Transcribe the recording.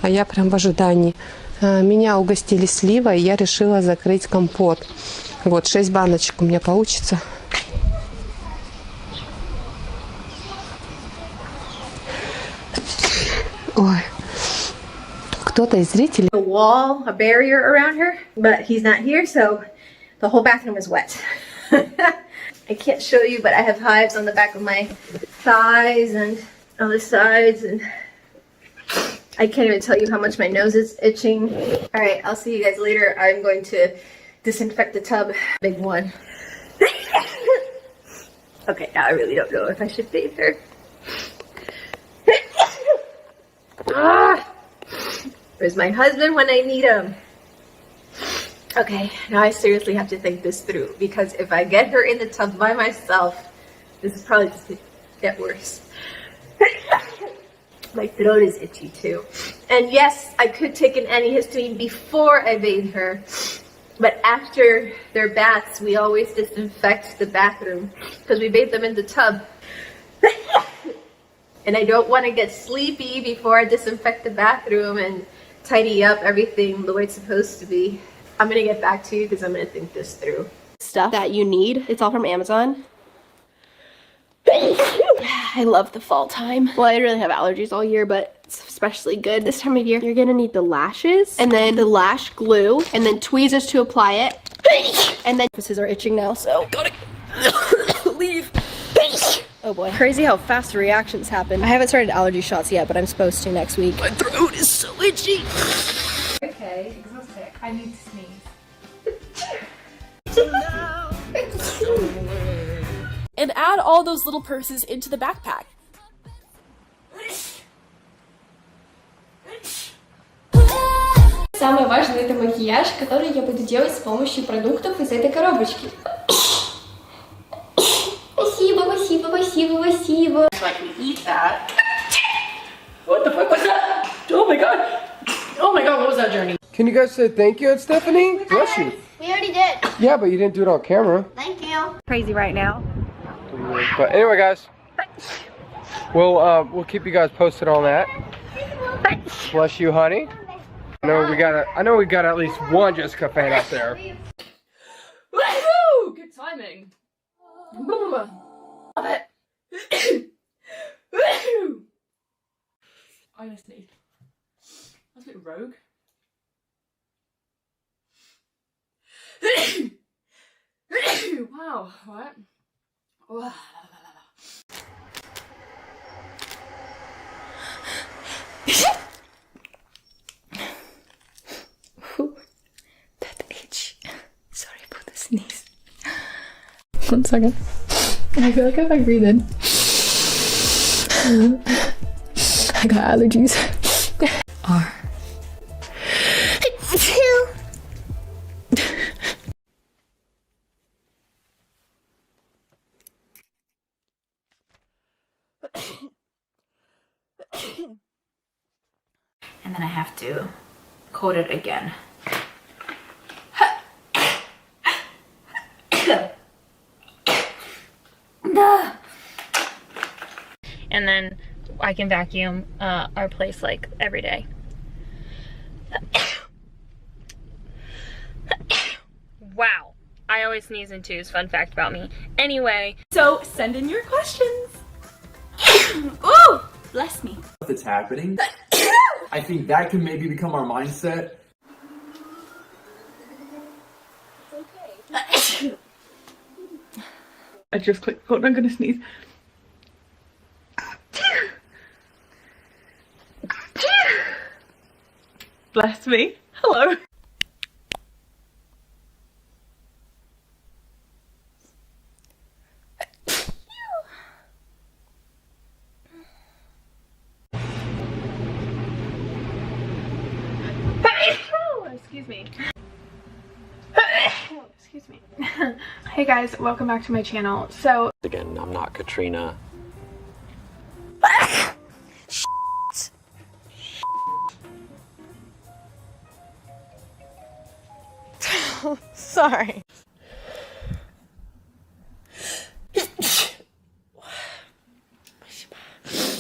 а я прям в ожидании. Меня угостили сливой, и я решила закрыть компот. Вот, 6 баночек у меня получится. Ой. Кто-то из зрителей... A wall, a barrier around her, but he's not here, so the whole bathroom is wet. I can't show you, but I have hives on the back of my thighs and on the sides, and I can't even tell you how much my nose is itching. All right, I'll see you guys later. I'm going to disinfect the tub. Big one. Okay, now I really don't know if I should bathe her. Where's my husband when I need him? Okay, now I seriously have to think this through, because if I get her in the tub by myself, this is probably just gonna get worse. My throat is itchy too. And yes, I could take an antihistamine before I bathe her, but after their baths, we always disinfect the bathroom because we bathe them in the tub. And I don't want to get sleepy before I disinfect the bathroom and tidy up everything the way it's supposed to be. I'm gonna get back to you because I'm gonna think this through. Stuff that you need, it's all from Amazon. I love the fall time. Well, I really have allergies all year, but it's especially good this time of year. You're gonna need the lashes, and then the lash glue, and then tweezers to apply it. And then faces are itching now, so gotta leave. Oh boy. Crazy how fast the reactions happen. I haven't started allergy shots yet, but I'm supposed to next week. My throat is so itchy. Okay, exhausted. I need to sneeze. And add all those little purses into the backpack. Самое важное — это макияж, который я буду делать с помощью продуктов из этой коробочки. Спасибо, спасибо, спасибо, спасибо. Like we eat that. What the fuck was that? Oh my god. Oh my god, what was that, Journey? Can you guys say thank you, Stephanie? Bless you. We already did. Yeah, but you didn't do it on camera. Thank you. Crazy right now. But anyway, guys, we'll keep you guys posted on that. Bless you, honey. I know we got at least one Jessica fan out there. Woohoo! Good timing. Love it. I just need. That's a bit rogue. Wow, right. That itch. Sorry for the sneeze. 1 second. I feel like if I breathe in, I got allergies. R. And then I have to coat it again. And then I can vacuum our place like every day. Wow, I always sneeze in twos, fun fact about me. Anyway, So send in your questions. Ooh! Bless me. If it's happening, I think that can maybe become our mindset. I just clicked, I'm gonna sneeze. Bless me. Hello. Excuse me. Excuse me. Hey guys, welcome back to my channel. So again, I'm not Katrina. Sorry.